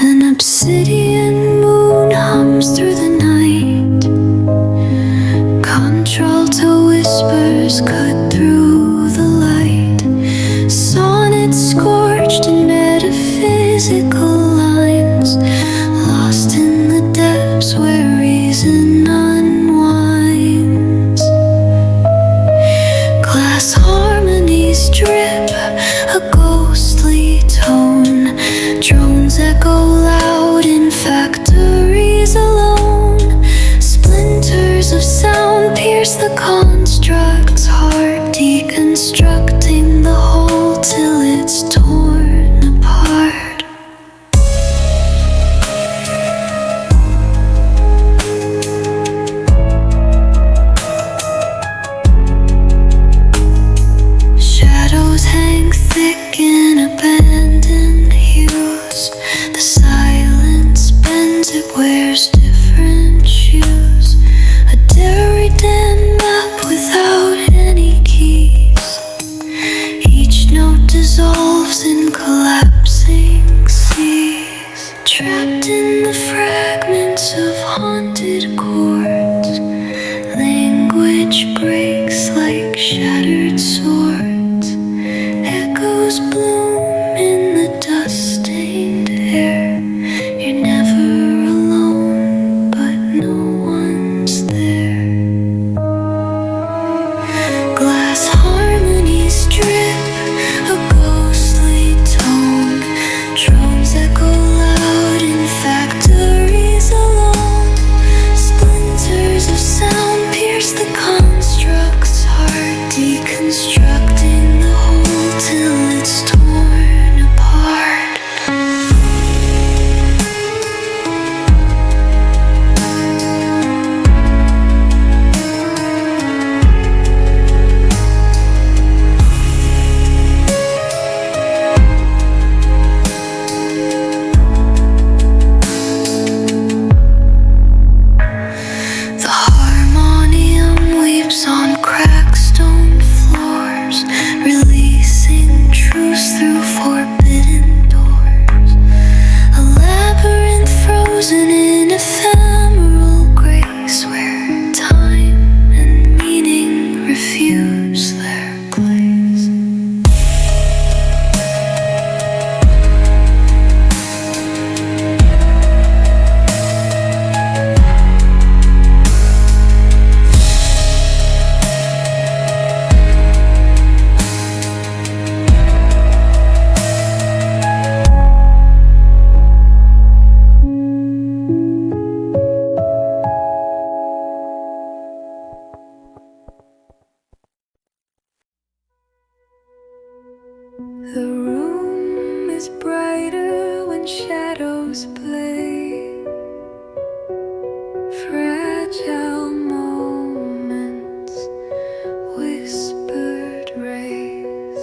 An obsidian moon hums through the night. Contralto whispers cut through the light. Sonnets scorched in metaphysical lines, lost in the depths where reason unwinds. Glass harmonies drip a ghostly tone. Drones echo loud in factories alone. Splinters of sound pierce the construct's heart, deconstructing the whole till it's torn apart. Shadows hang thick in abandoned hues. The silence bends, it wears different shoes. A Derridan map without any keys. Each note dissolves in collapsing seas. Trapped in the fragments of haunted chords, language breaks like shattered swords. Echoes bloom in the dust-stained air. You're never alone, but no one's there. Glass harmonies drip a ghostly tone. Drones echo loud in factories alone. Splinters of sound pierce the construct's heart, deconstructing the whole till it's torn apart. The harmonium weeps on cracked stone floors, releasing truths through forbidden doors. A labyrinth frozen in ephemeral grace, where time and meaning refuse their place. The room is brighter when shadows play. Fragile moments, whispered rays.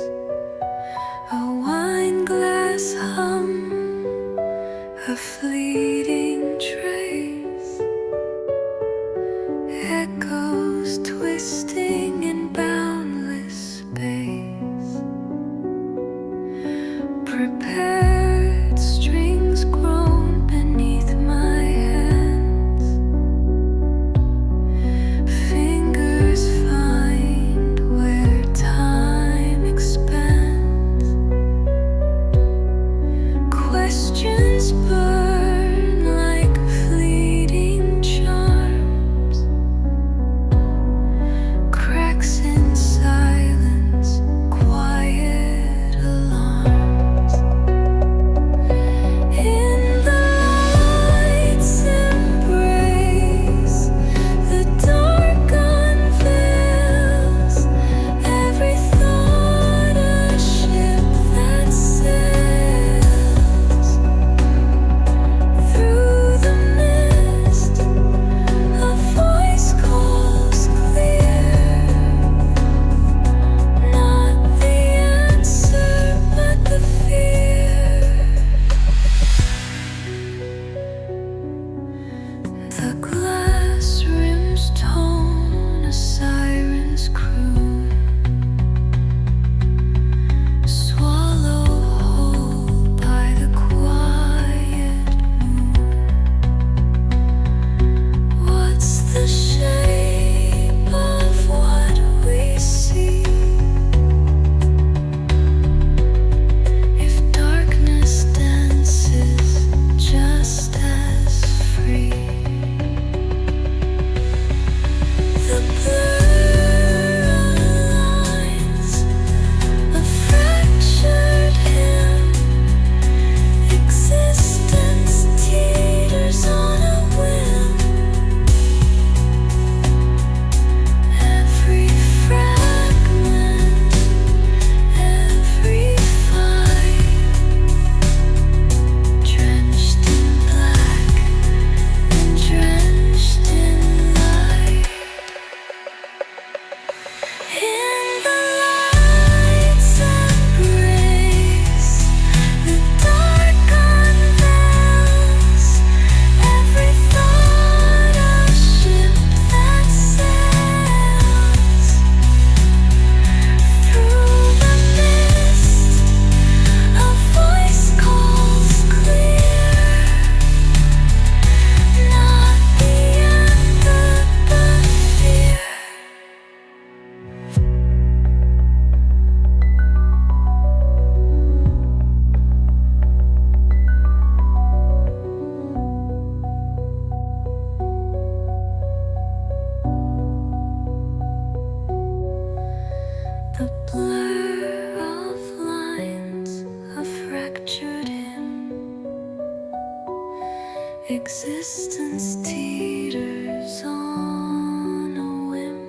A wine glass hum, a fleeting trace. Echoes twisting in boundless space. Prepared strings groan beneath my hands. Fingers find where time expands. Questions burn Existence teeters on a whim.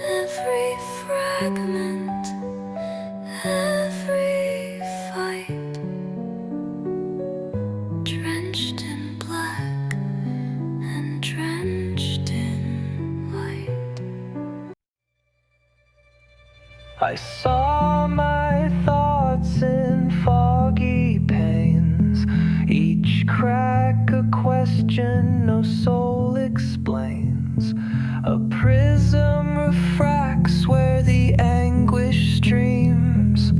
Every fragment, every fight, drenched in black and drenched in white. I saw my thoughts in foggy panes, each crack a question no soul explains. A prism refracts where the anguish streams.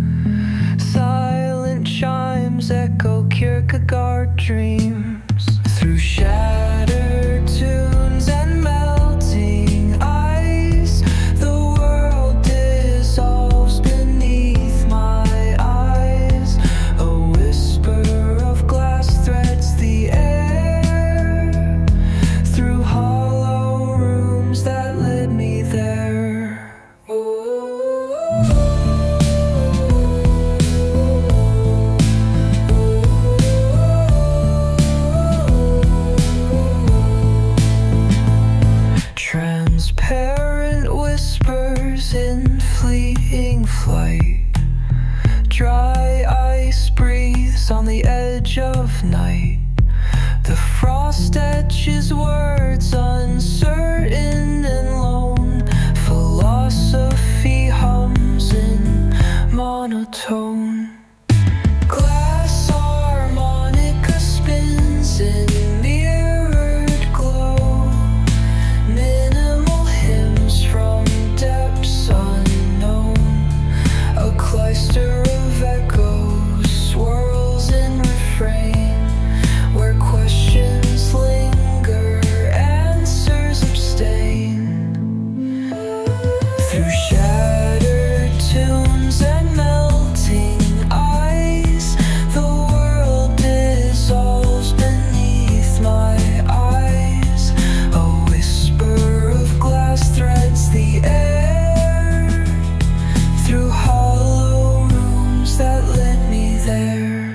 Silent chimes echo Kierkegaard dreams. Through shattered tunes and melting ice, the world dissolves beneath my eyes. A whisper of glass threads the air, through hollow rooms that led me there. Transparent whispers in fleeting flight. Dry ice breathes on the edge of night. The frost etches words uncertain and lone. Philosophy hums in monotone. Glass harmonica spins in mirrored glow. Minimal hymns from depths unknown. A cloister of echoes swirls in refrain, where questions linger, answers abstain. Through shattered tunes and melting ice, the world dissolves beneath my eyes. A whisper of glass threads the air, through hollow rooms that led me there.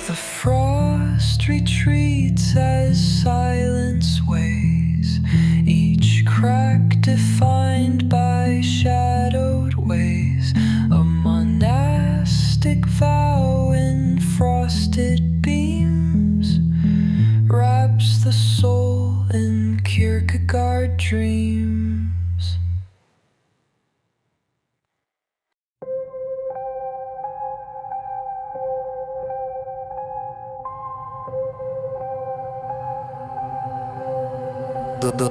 The frost retreats as silence weighs, each crack defined by shadowed ways. A monastic vow in frosted beams wraps the soul in Kierkegaard dreams.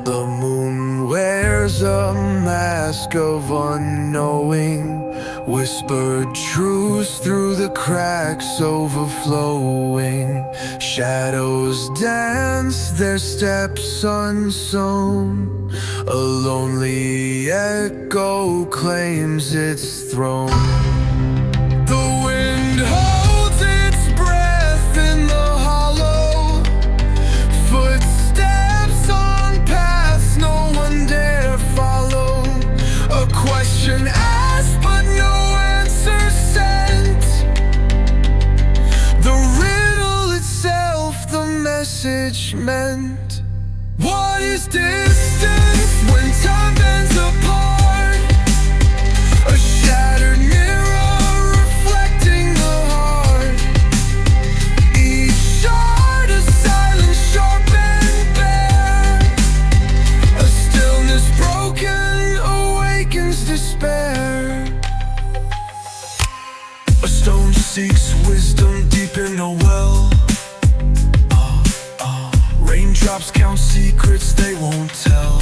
The moon wears a mask of unknowing, whispered truths through the cracks overflowing. Shadows dance their steps unsown. A lonely echo claims its throne. The wind holds its breath in the hollow. Footsteps on paths no one dare follow. A question asked but no answer sent. The riddle itself the message meant. What is distance when time bends apart? A shattered mirror reflecting the heart. Each shard a silence sharp and bare. A stillness broken awakens despair. A stone seeks wisdom deep in a well. Raindrops count secrets they won't tell.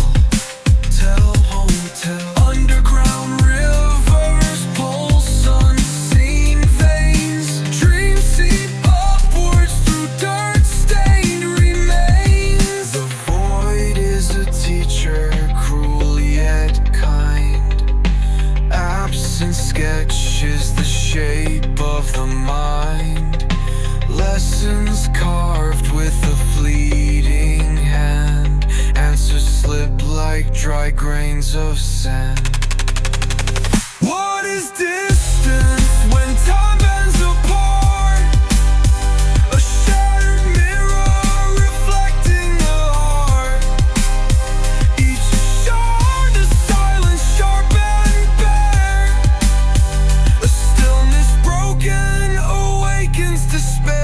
Won't tell. Underground rivers pulse unseen veins. Dreams seep upwards through dirt-stained remains. The void is a teacher, cruel yet kind. Absence sketches the shape of the mind. Lessons carved with a fleeting dry grains of sand. What is distance when time bends apart? A shattered mirror reflecting the heart. Each shard a silence sharp and bare. A stillness broken awakens despair.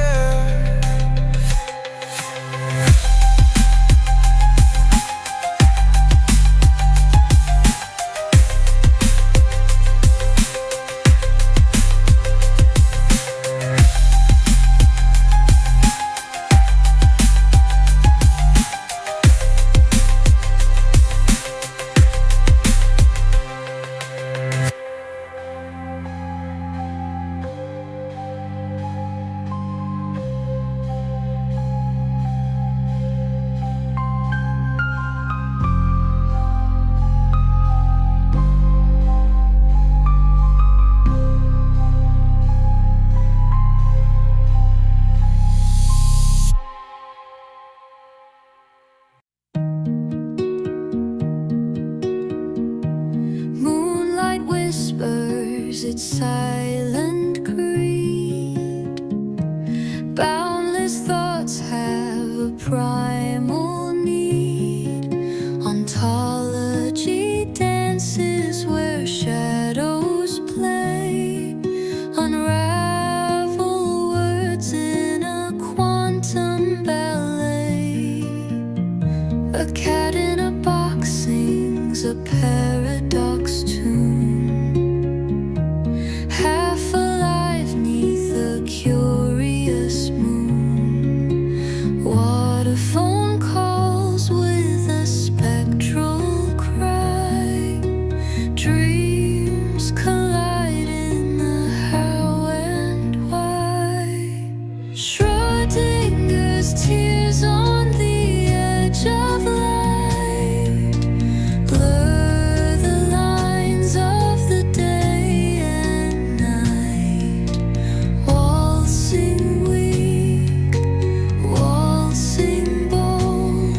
Moonlight whispers its silent creed. Boundless thoughts have a primal need. Ontology dances where shadows play. Unravel words in a quantum ballet. A cat in a box sings a paradox tune. Half alive neath a curious moon. Water phone calls with a spectral cry. Dreams collide in the how and why. Schrodinger's tears on the edge of light blur the lines of the day and night. Waltzing weak, waltzing bold,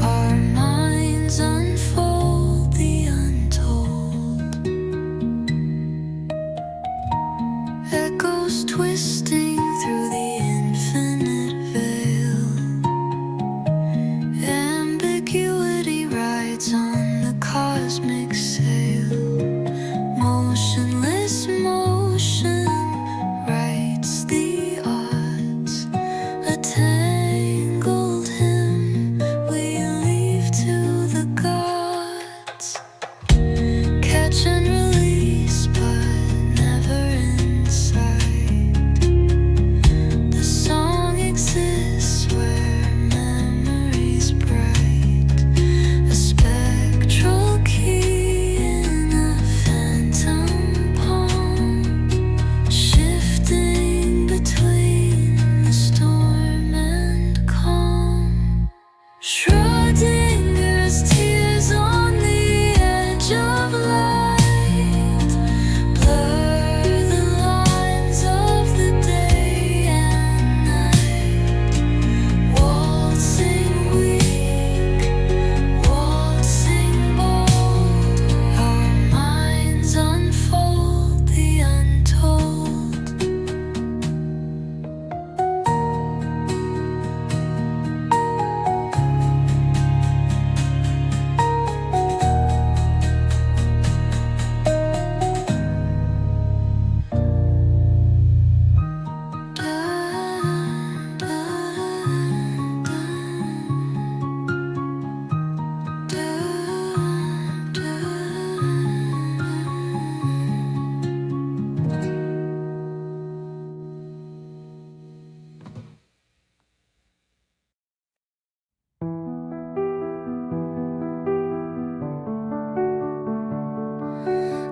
our minds unfold the untold. Echoes twisting through the infinite veil. Ambiguity rides on the cosmic sail. Motionless motion writes the odds. A tangled hymn we leave to the gods. Catch and release, but never inside. The song exists where memory's bright. A spectral key in a phantom palm, shifting between the storm and calm. Schrodinger's tears on the edge of light blur the lines of the day and night. Waltzing weak, waltzing bold, our minds unfold the untold.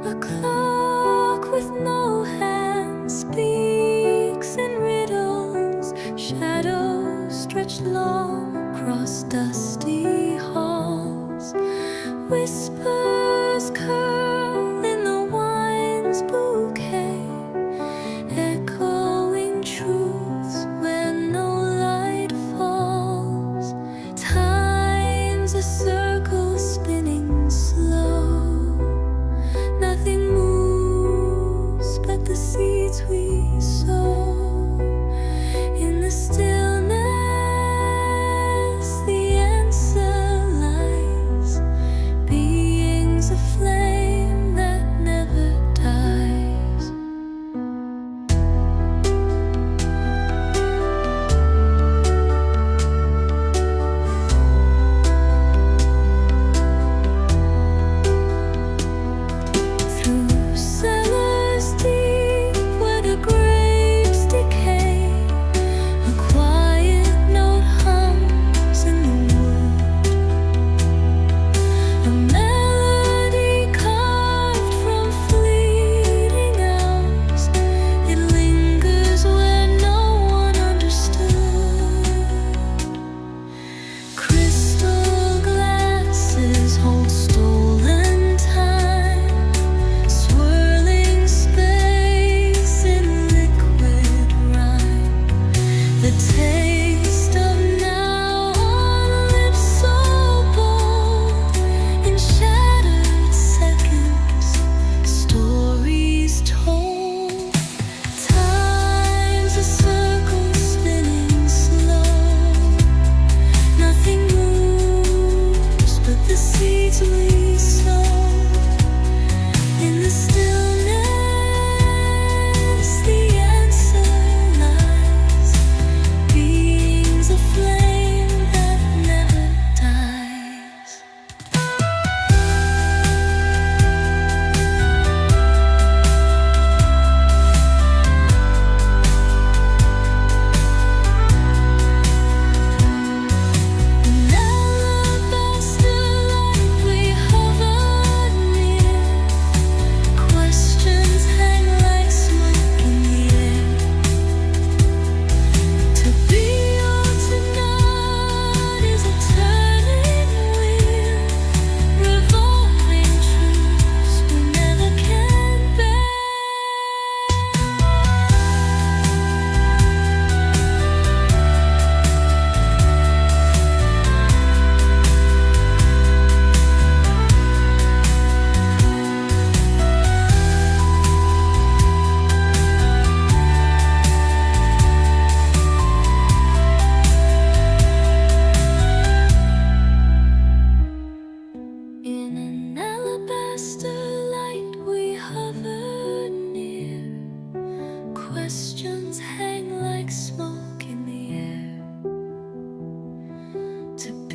A clock with no hands speaks in riddles. Shadows stretched long across dusty halls. Whispers curl in the wine's bouquet, echoing truths where no light falls. Time's a circle spinning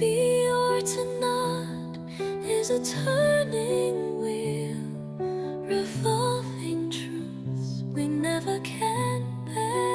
be or to not is a turning wheel, revolving truths we never can bear.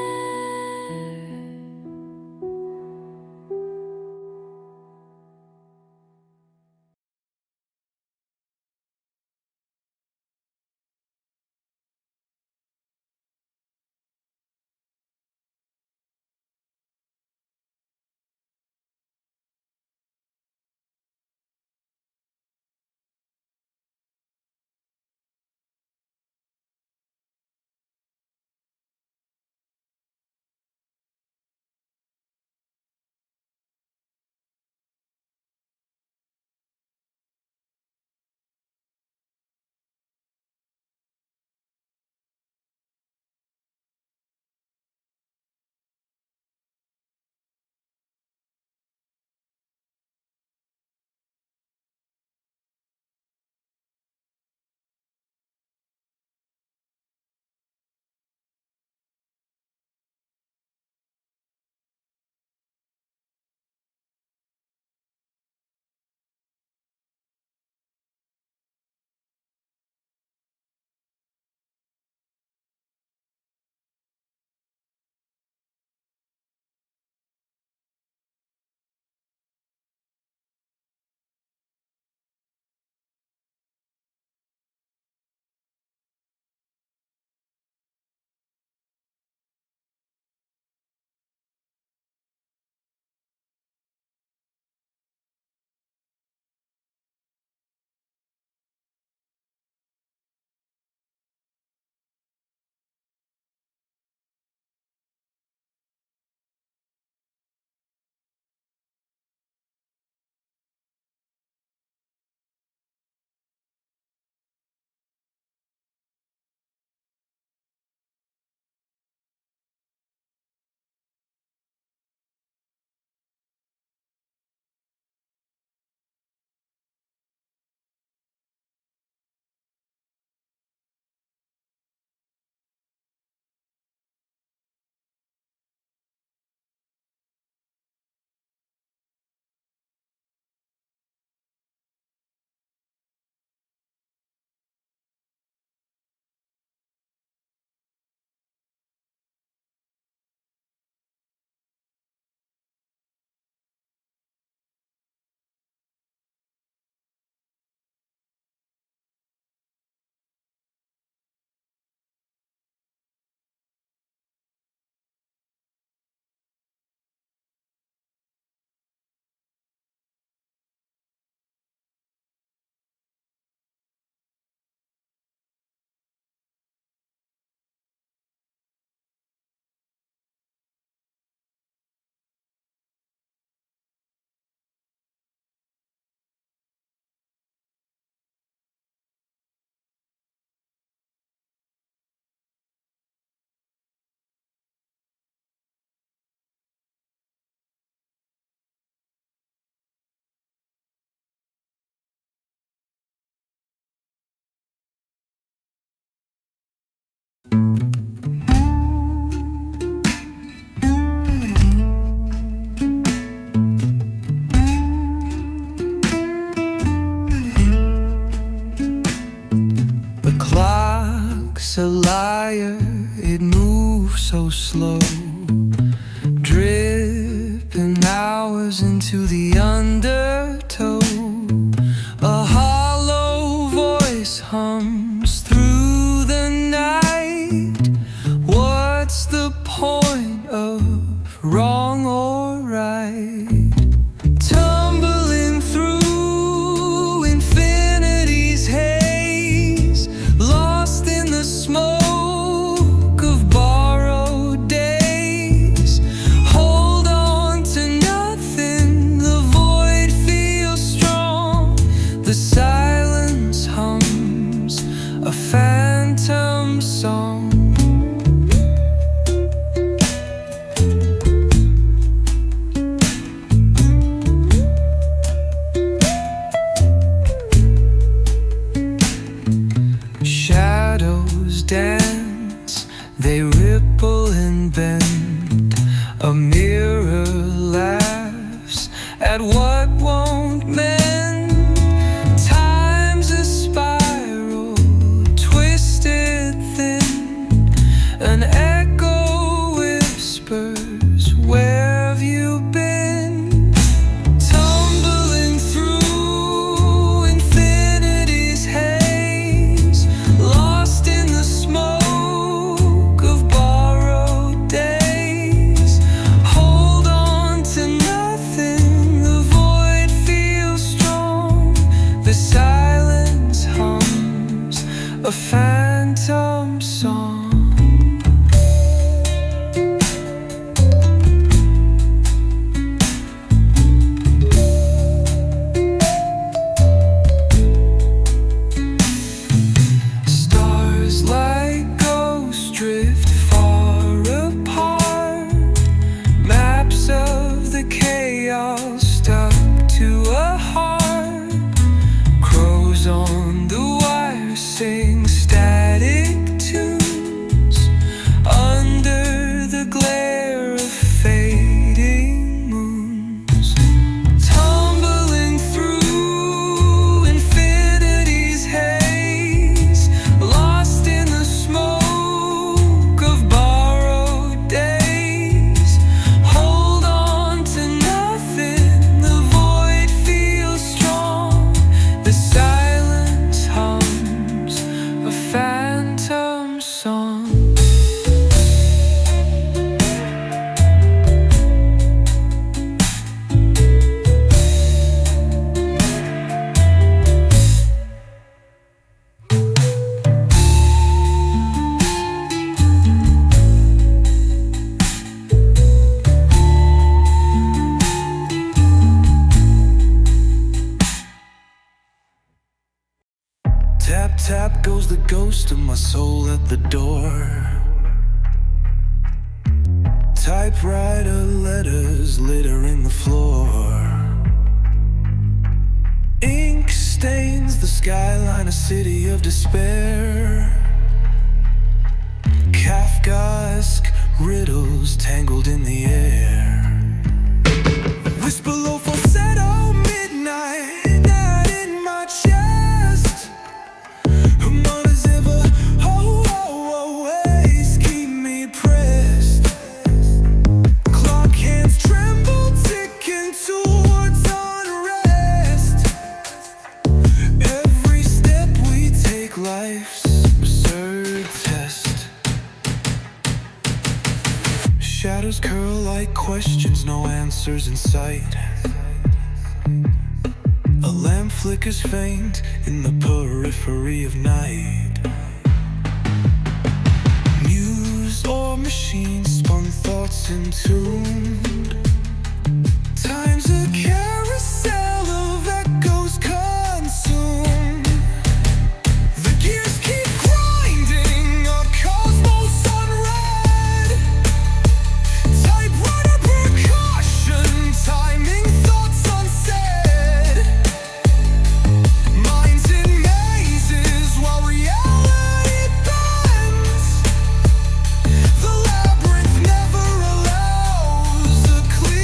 A liar, it moves so slow, dripping hours into the undertow. A hollow voice hums through the night. What's the point of wrong or right? Tumbling through infinity's haze, lost in the smoke of borrowed days. Hold on to nothing, the void feels at what won't mend. Time's a spiral, twisted thin. An echo whispers, where have you been? Tumbling through infinity's haze, lost in the smoke of borrowed days. Hold on to nothing, the void feels strong. The silence hums a phantom song. Stars like ghosts drift far apart. Maps of the chaos stuck to a heart. Crows on the wire sing static tunes under the glare of fading moons. Tumbling through infinity's haze, lost in the smoke of borrowed days. Hold on to nothing, the void feels strong. The silence hums a phantom song. Tap, tap goes the ghost of my soul at the door. Typewriter letters littering the floor. Ink stains the skyline, a city of despair. Kafkaesque riddles tangled in the air. Whisper low falsetto, midnight night in my chest. Mother's ever always keep me pressed. Clock hands tremble, ticking towards unrest. Every step we take, life's absurd test. Shadows curl like questions, no answers in sight. A lamp flickers faint in the periphery of night. Muse or machine spun thoughts entombed. Time's a carousel of echoes consumed. The gears keep grinding, a cosmos unread. Typewriter percussion, timing thoughts unsaid. Minds in mazes while reality bends. The labyrinth never allows a clear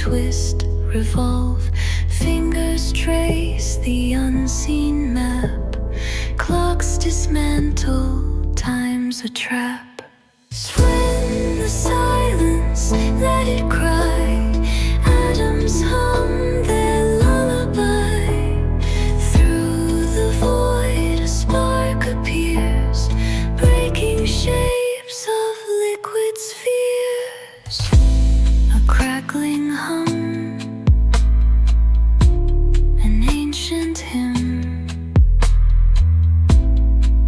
twist, revolve. Fingers trace the unseen map. Clocks dismantle, time's a trap. Swim the silence, let it cry. Atoms hum their lullaby. Through the void a spark appears, breaking shapes of liquid spheres. A crackling hum, an ancient hymn.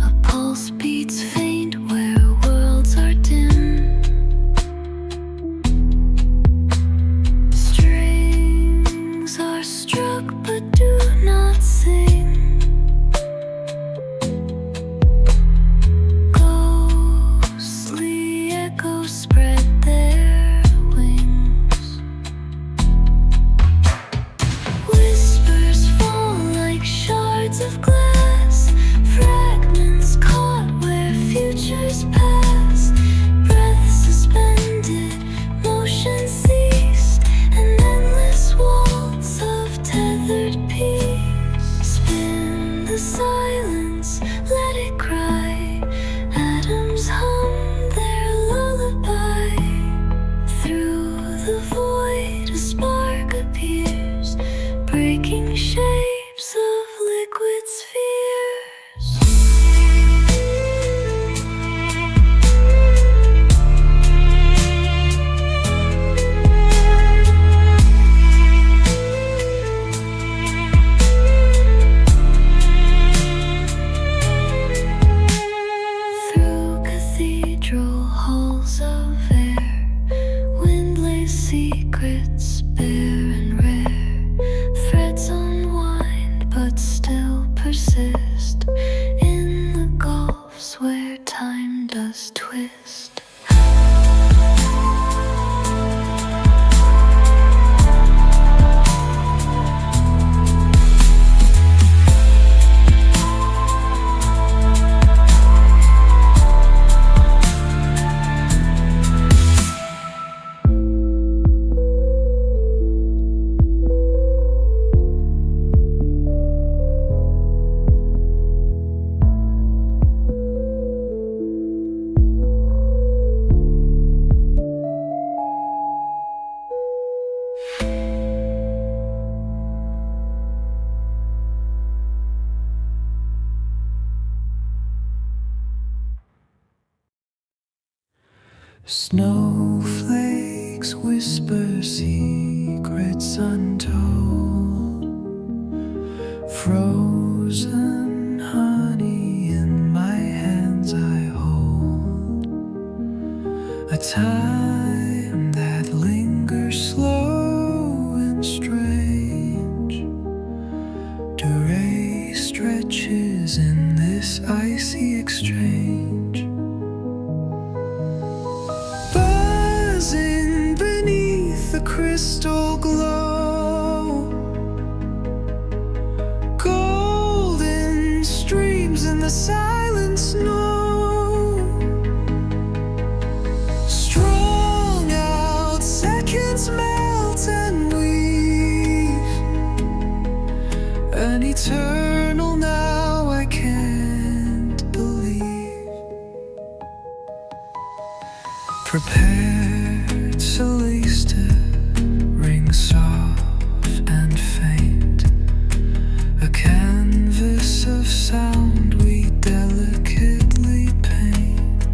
A pulse beats faint where worlds are dim. Strings are struck but do not sing. Ghostly echoes spread their wings. Whispers fall like shards of glass, fragments caught where futures pass. Breath suspended, motion ceased, an endless waltz of tethered peace. Spin the silence, let it cry. Atoms hum their lullaby. Through the void a spark appears, breaking shapes of liquid spheres. Through cathedral halls of air, wind lays secrets bare and rare. Threads unwind but still persist in the gulfs where time does twist. Snowflakes whisper secrets untold. Frozen honey in my hands I hold. A time that lingers slow and strange. Durée stretches in this icy exchange. Buzzing beneath the crystal glow. Golden streams in the silent snow. Strung out seconds melt and weave. An eternal now I can't believe. Prepared Celeste ring soft and faint. A canvas of sound we delicately paint.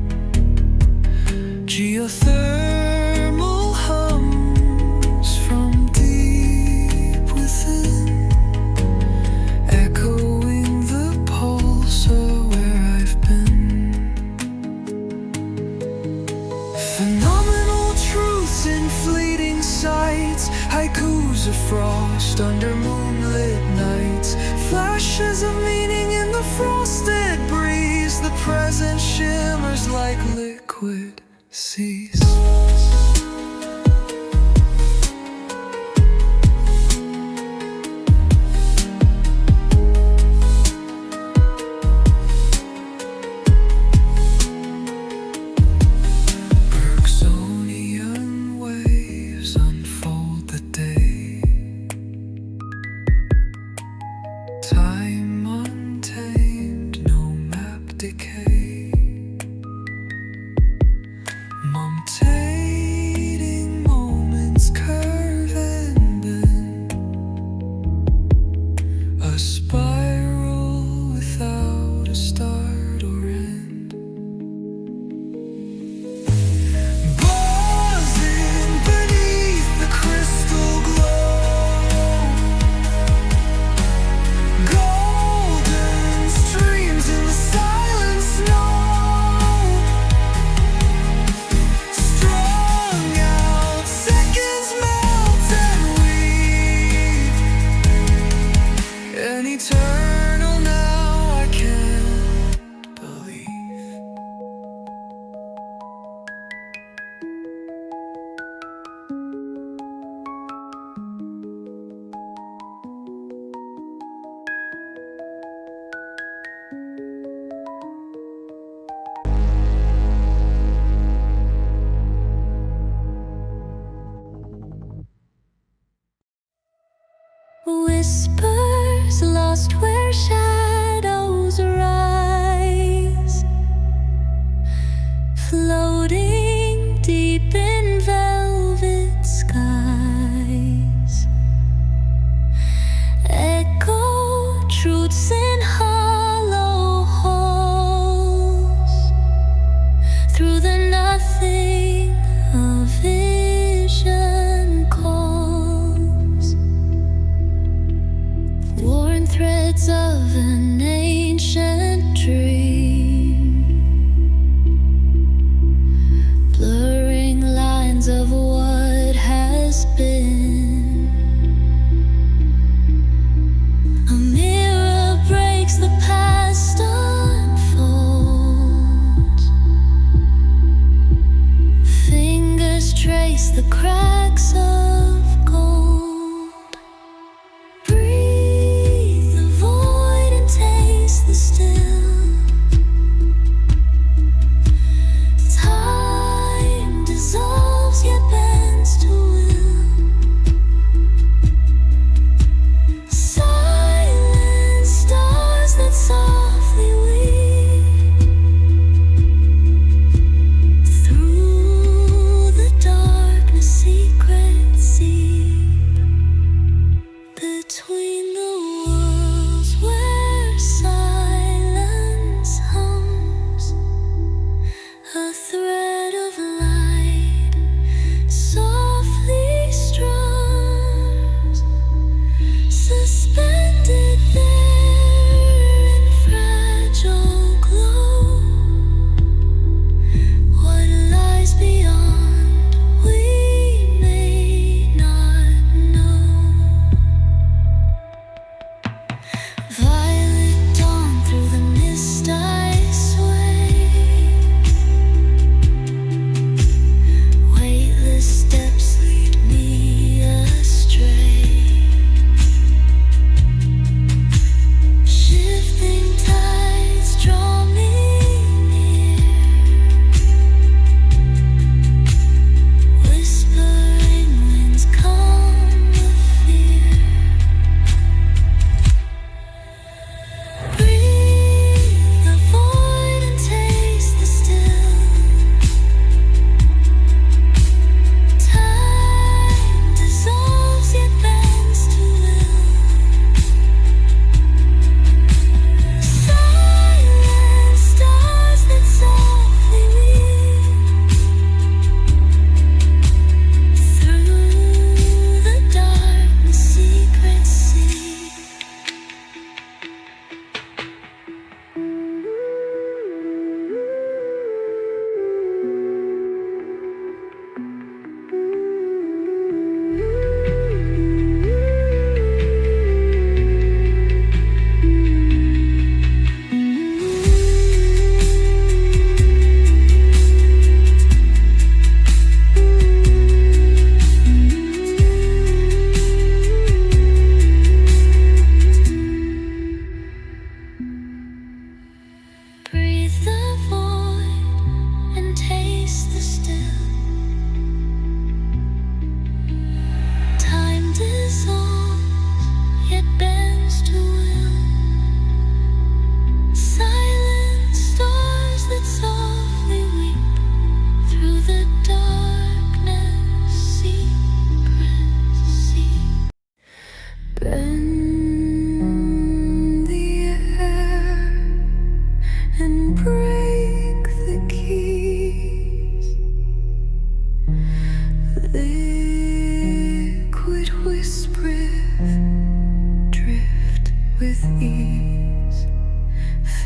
Geothermal hums from deep within, echoing the pulse of where I've been. Phenomenal truths in fleeting sights. Haikus of frost under moonlit nights. Flashes of meaning in the frosted breeze. The present shimmers like liquid seas. Bergsonian waves unfold the day.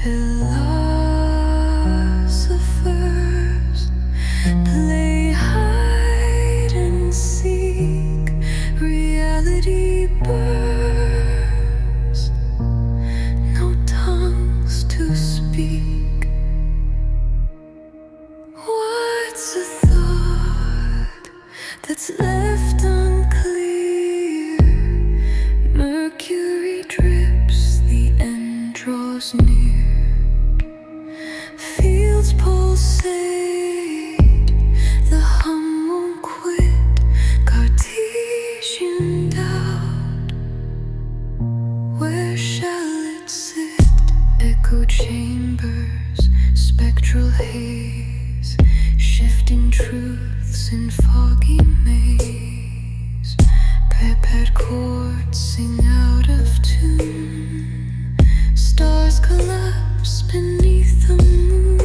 Philosophers play hide and seek. Reality burns, no tongues to speak. What's a thought that's left unclear? Mercury drips, the end draws near. Fields pulsate, the hum won't quit. Cartesian doubt, where shall it sit? Echo chambers, spectral haze, shifting truths in foggy maze. Prepared chords sing out of tune. Stars collapse beneath the moon.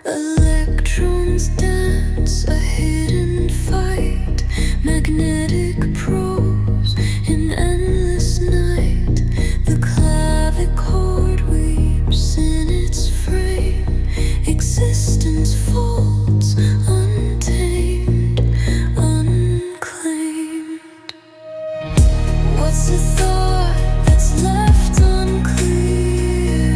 Electrons dance a hidden fight. Magnetic prose in endless night. The clavichord weeps in its frame. Existence folds untamed, unclaimed. What's the thought that's left unclear?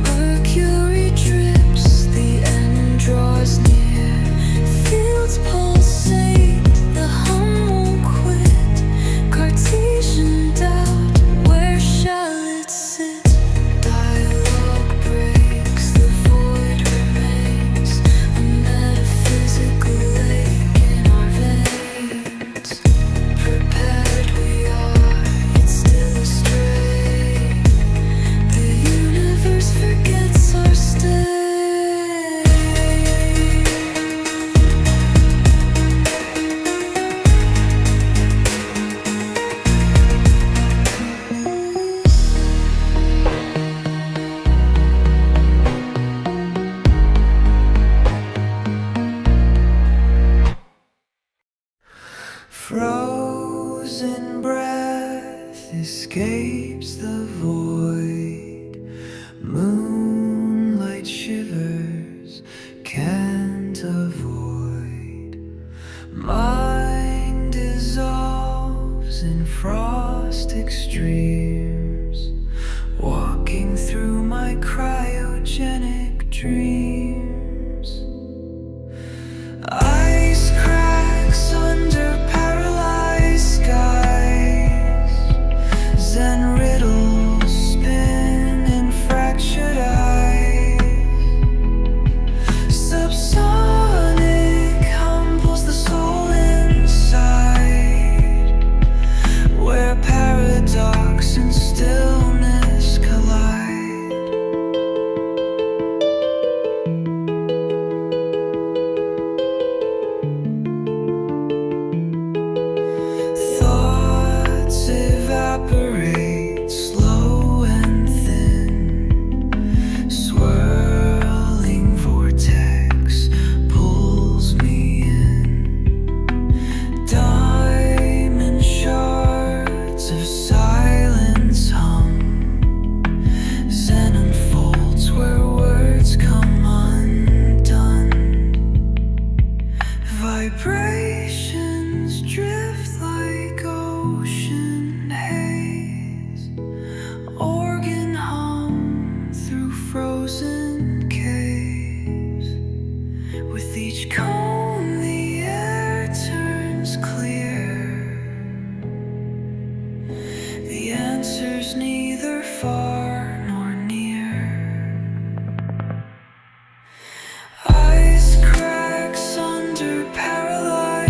Mercury drips, the end draws near. Fields pulsate, the hum won't quit. Cartesian doubt, where shall it sit? Dialogue breaks, the void remains. A metaphysical lake in our veins. Prepared we are, yet still astray. The universe forgets our stay. Frozen breath escapes the void. Moonlight shivers, can't avoid. Mind dissolves in frost extremes. Walking through my cryogenic dreams. Ice cracks under paralyzed skies. Zen riddles spin in fractured eyes. Subsonic humbles the soul inside, where paradox and stillness collide. Thoughts evaporate, slow and thin. Swirling vortex pulls me in. Diamond shards of silence hum. Zen unfolds where words come undone. Vibrations drift like ocean haze. Organ hum through frozen caves. With each cone the air turns clear. The answer's neither far nor near. Ice cracks under paralyzed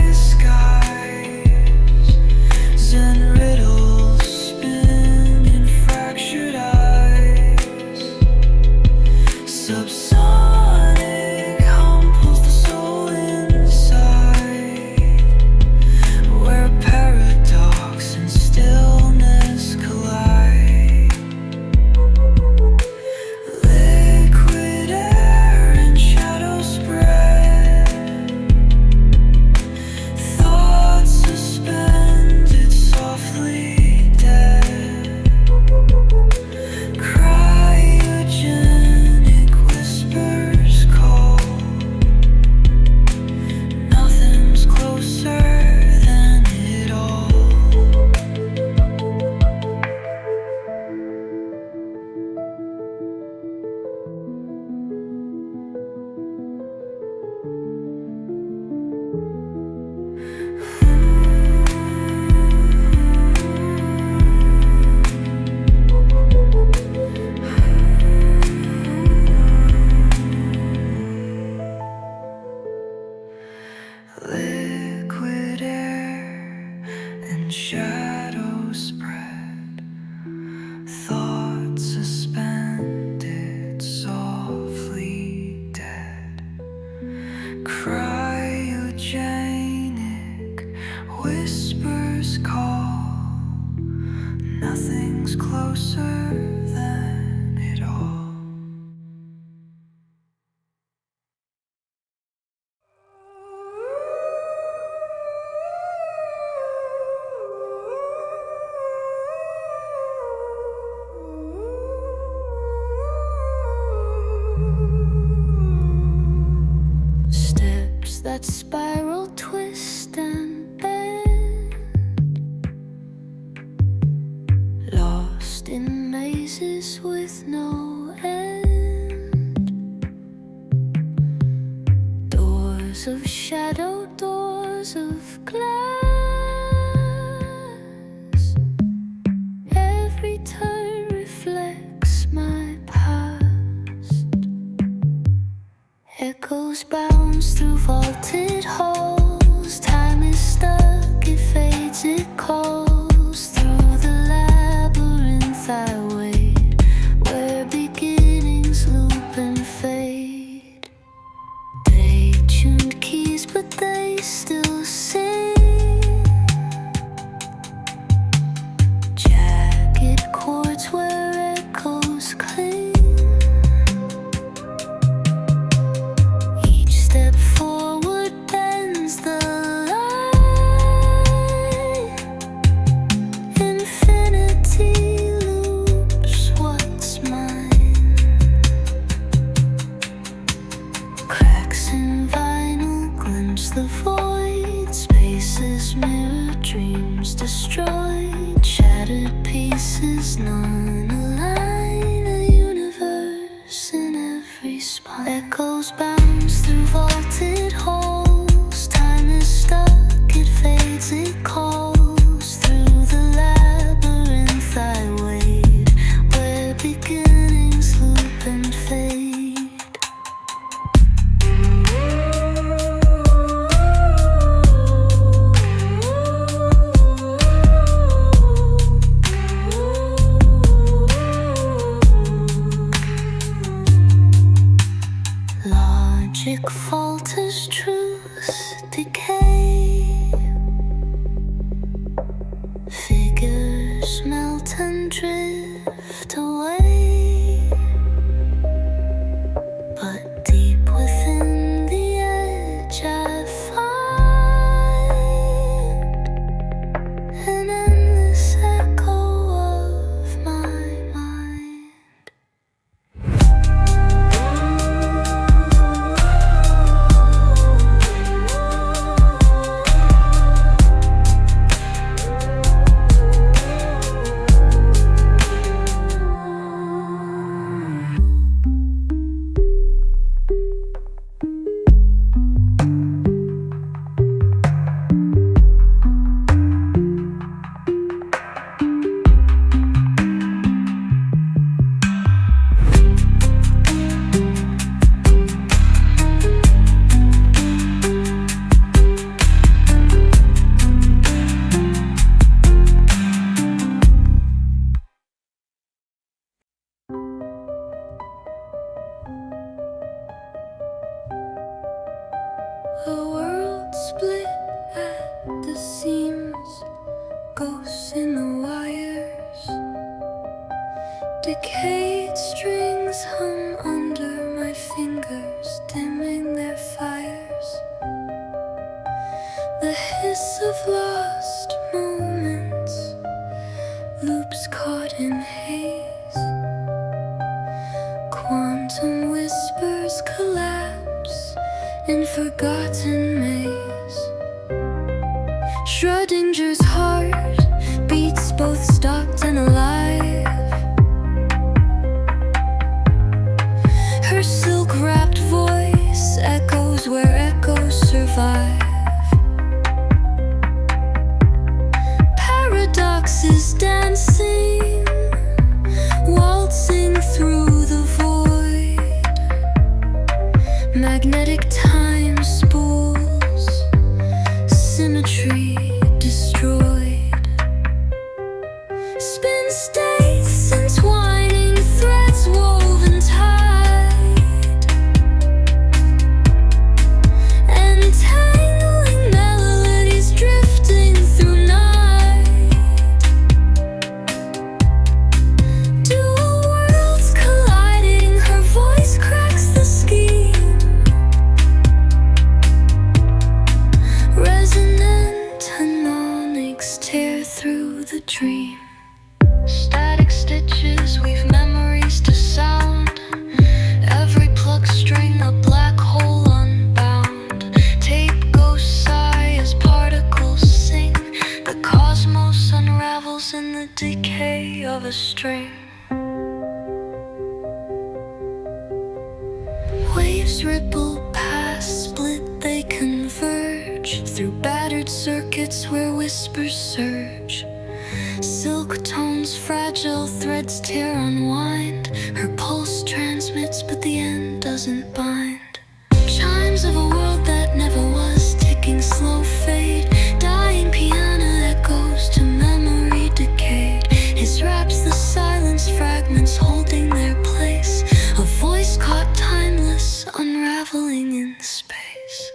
that spiral, twist and bend, lost in mazes with no end, doors of shadow, doors of glass, every turn reflects my past, echoes bounce through vaulted halls, time is stuck, it fades, it calls through the labyrinth I wait, where beginnings loop and fade, they tuned keys but they still sing, jagged chords where echoes cling, each step forward bends the line, infinity loops what's mine, cracks in vinyl glimpse the void, spaces mirror dreams destroyed, shattered pieces none align, a universe in every spine, echoes bounce through vaulted halls, time is stuck, it fades, it calls through the labyrinth I wait, where beginnings loop and fade. Logic falters, truth decay, figures melt and drift away, but deep within the edge I find an endless echo of my mind. A world split at the seams, ghosts in the wires, decayed strings hum under my fingers, dimming their fires, the hiss of lost moments, loops caught in haze, quantum whispers collapse in forgotten maze, Schrodinger's heart beats both stopped and alive, her silk-wrapped voice echoes where echoes survive, paradoxes dancing, waltzing through the void, magnetic time spools, symmetry destroyed, spin states entwining threads woven tight, entangling of a string. Waves ripple past, split, they converge through battered circuits where whispers surge. Silk tones, fragile threads tear, unwind. Her pulse transmits, but the end doesn't bind. Chimes of a world that never was, ticking slow fade. Dying piano echoes to memory decayed. His raps, the silence, fragments holding their place. A voice caught timeless, unraveling in space.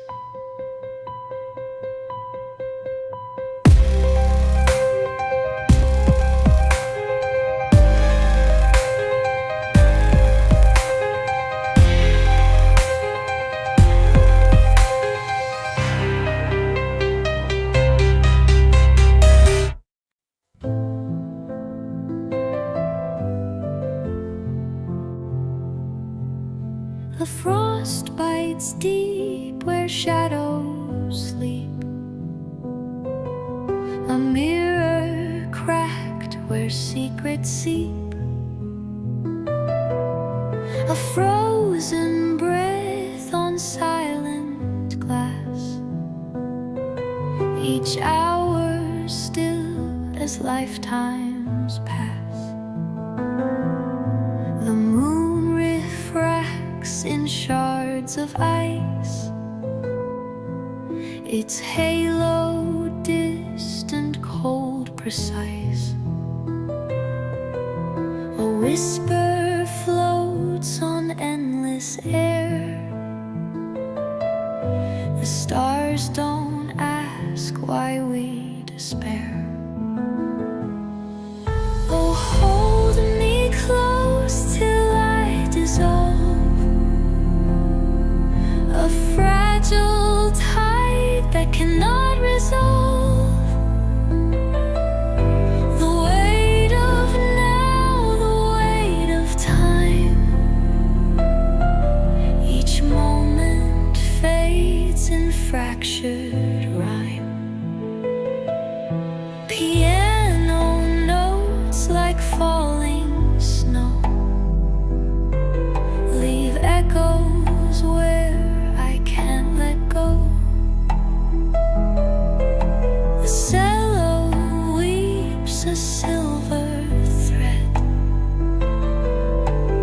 The frost bites deep where shadows sleep. A mirror cracked where secrets seep. A frozen breath on silent glass. Each hour still as lifetimes pass. The moon refracts in shards of ice. Its halo distant, cold, precise. A whisper floats on endless air. The stars don't ask why we despair. Oh, hold me close till I dissolve. A fragile tide that cannot resolve. The weight of now, the weight of time. Each moment fades in fractured rhyme. Piano notes like falling snow leave echoes where I can't let go. The cello weeps a silver thread.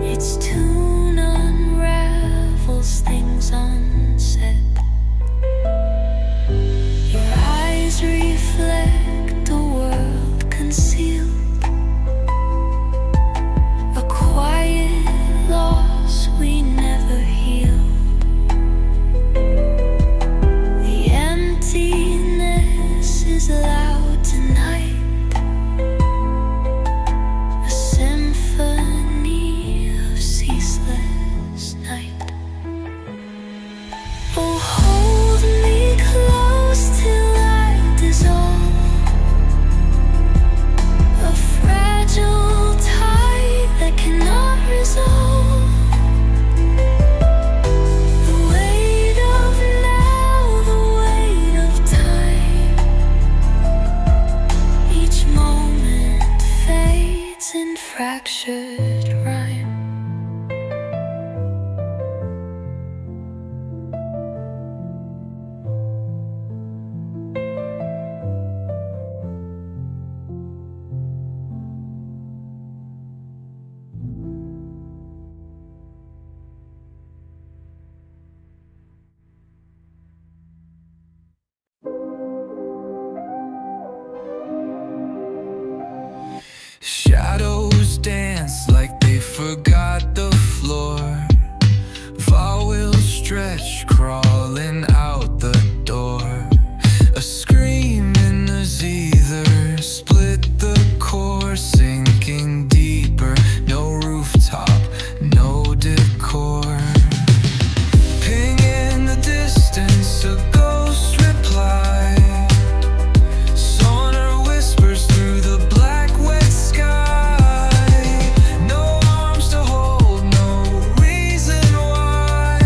Its tune unravels things unsaid. Your eyes reflect a world concealed. A quiet loss we never healed. The emptiness is loud tonight. A symphony of ceaseless night. Oh, hold me close till I dissolve. A fragile tide that cannot resolve. The weight of now, the weight of time. Each moment fades in fractured rhyme. Shadows dance like they forgot the floor. Vowels stretch, crawling out the door. A scream in the ether, split the core, sinking deeper. No rooftop, no decor. Ping in the distance, a ghost reply. Sonar whispers through the black wet sky. No arms to hold, no reason why.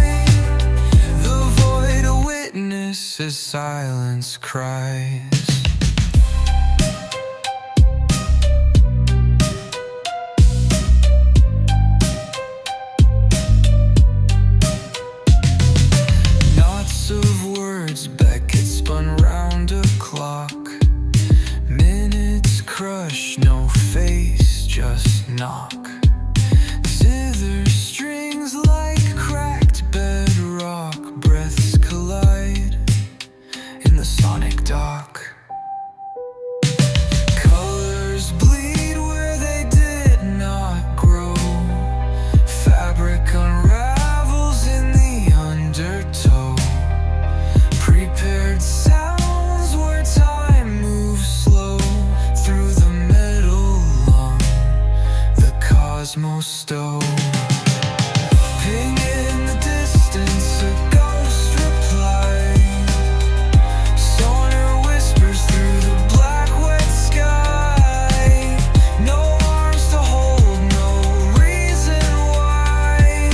The void a witness as silence cries. words Beckett spun round a clock. Minutes crush, no face, just knock. Zither strings like cracked bedrock. Breaths collide in the sonic dock. Colors bleed where they did not grow. Fabric unravels in the undertow. Prepared sounds where time moves slow through the metal lung, the cosmos stove. Ping in the distance, a ghost reply. Sonar whispers through the black wet sky. No arms to hold, no reason why.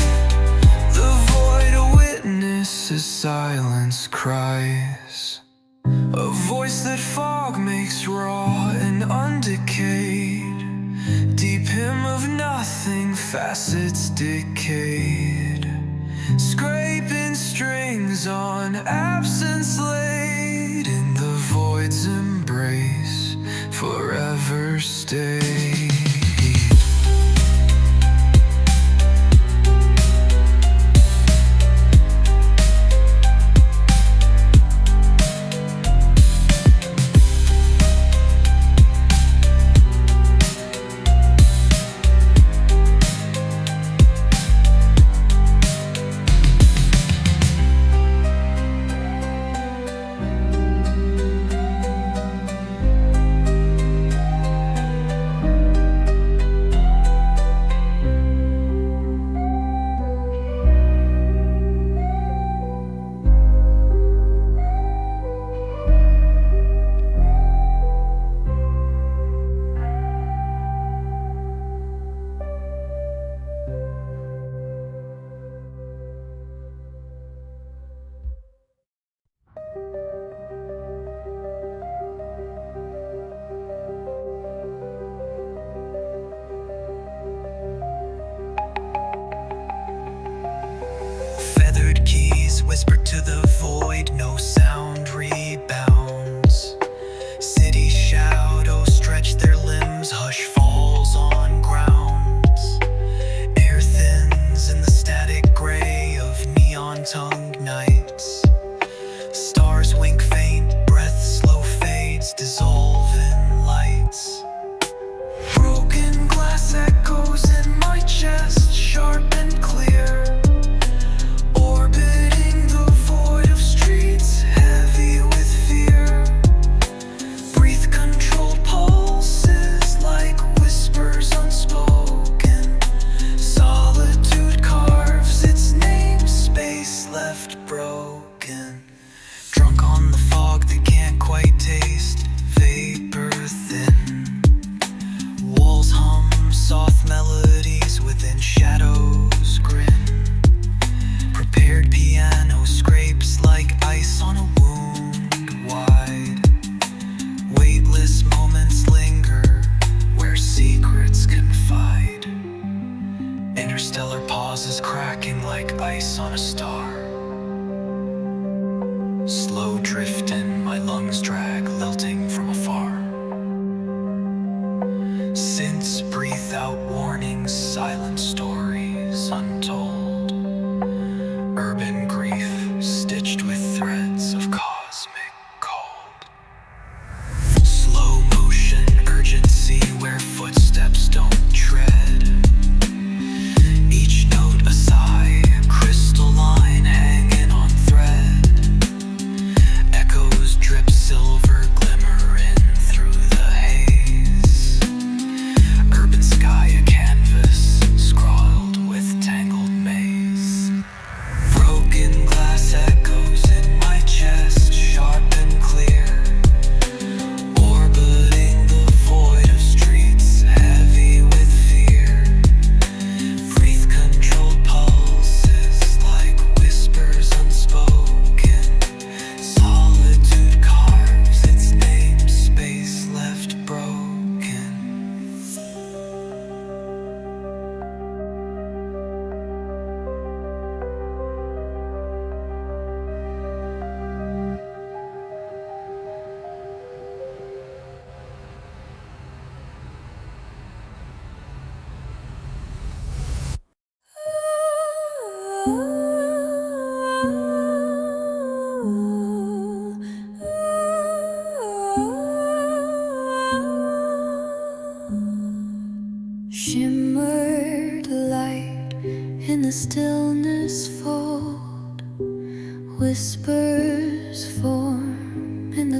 The void a witness as silence cries. A voice that fog makes raw and undecayed. Deep hymn of nothing, facets decayed. Scraping strings on absence laid. In the void's embrace, forever stay. Whisper to the void, no sound rebounds. City shadows stretch their limbs, hush falls on grounds. Air thins in the static gray of neon-tongued nights. Stars wink faint, breath slow fades, dissolve in lights. Broken glass echoes in my chest, sharp and clear. Orbiting the void of streets, heavy with fear. Breathe controlled pulses like whispers unspoken. Solitude carves its name, space left broken. Drunk on the fog that can't quite taste, vapor thin. Walls hum soft melodies within shadows grin. Prepared piano scrapes like ice on a wound wide. Weightless moments linger where secrets confide. Interstellar pauses cracking like ice on a star. Slow drifting, my lungs drag, lilting from afar. Synths breathe out warnings, silent stories untold. Urban grief stitched with threads of cosmic cold. Slow motion, urgency where footsteps don't tread. Each note a sigh, crystalline hanging on thread. Echoes drip silver glimmering.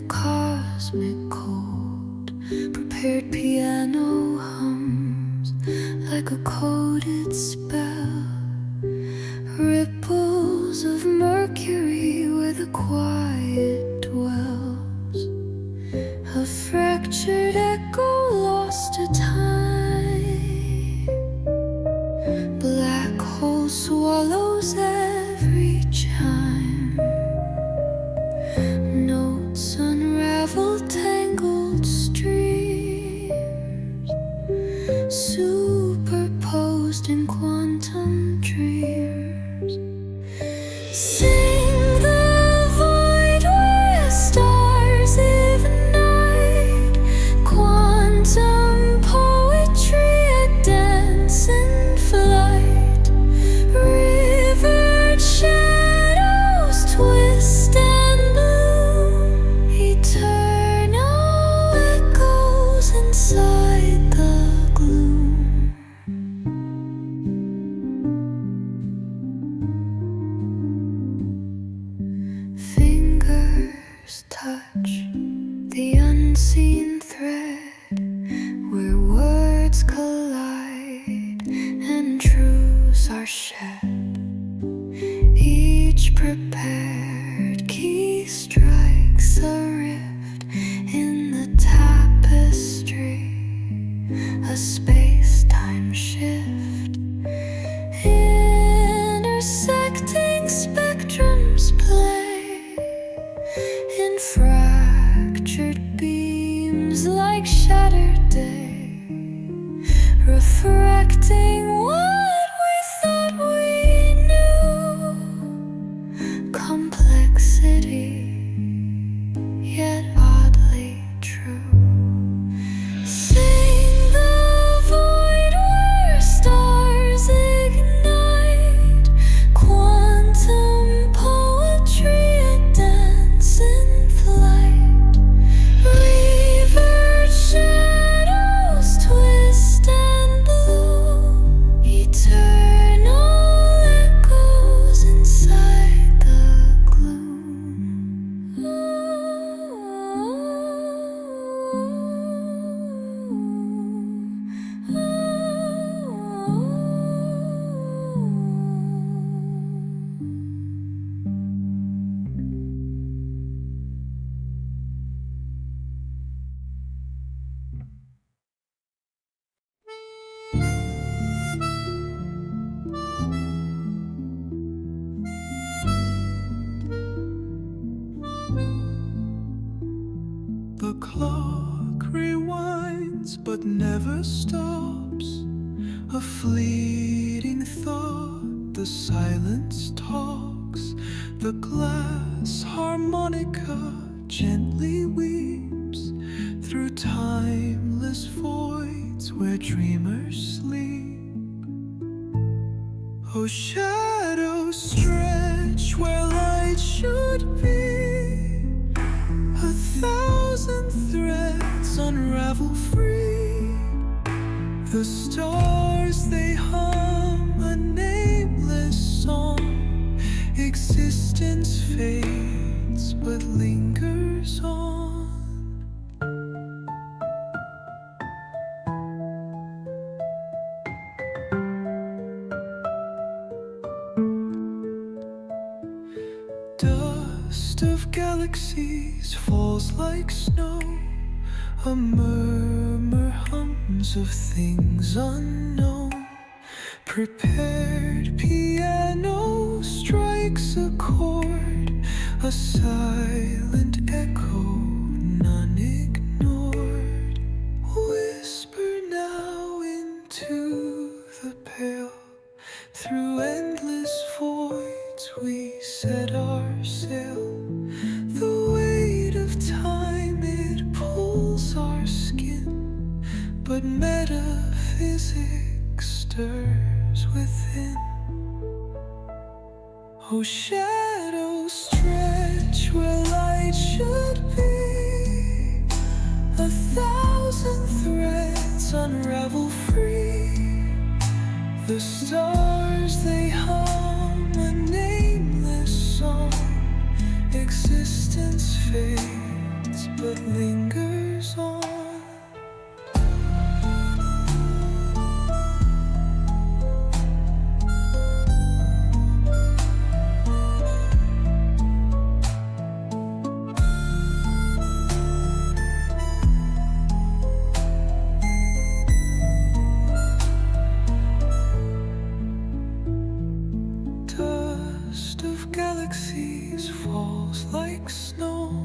cosmic cold. Prepared piano hums like a coded spell. Ripples of mercury where the quiet dwells. A fractured echo lost to time. Black hole swallows every chime. Notes unravel tangled streams, superposed in quantum dreams. Sing the void where stars ignite. Quantum poetry, a dance in flight. Rivered shadows twist and bloom. Eternal echoes inside the gloom. Fingers touch the unseen thread where words collide and truths are shed. Each prepared key strikes a rift in the tapestry, a space-time shift. Intersecting spectrums play in fractured beams like shattered day, refracting what we thought we knew. Complexity, yet oddly true. Sing the void where stars ignite. Quantum poetry, a dance in flight. Revered shadows twist and bloom. Eternal echoes inside the The clock rewinds but never stops. A fleeting thought, the silence talks. The glass harmonica gently weeps through timeless voids where dreamers sleep. Oh, shadows stretch where light should be. A thousand threads unravel free. The stars they hum a nameless song. Existence fades but lingers on. Dust of galaxies falls like snow. A murmur hums of things unknown. Prepared piano strikes a chord. A silent echo, none ignored. Whisper now into the pale. Through endless voids we set our sail. The weight of time, it pulls our skin, but metaphysics stirs within. Oh, shadows stretch where light should be. A thousand threads unravel free. The stars they hum a nameless song. Existence fades fades but lingers on. Dust of galaxies falls like snow.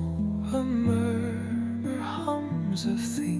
A murmur hums of the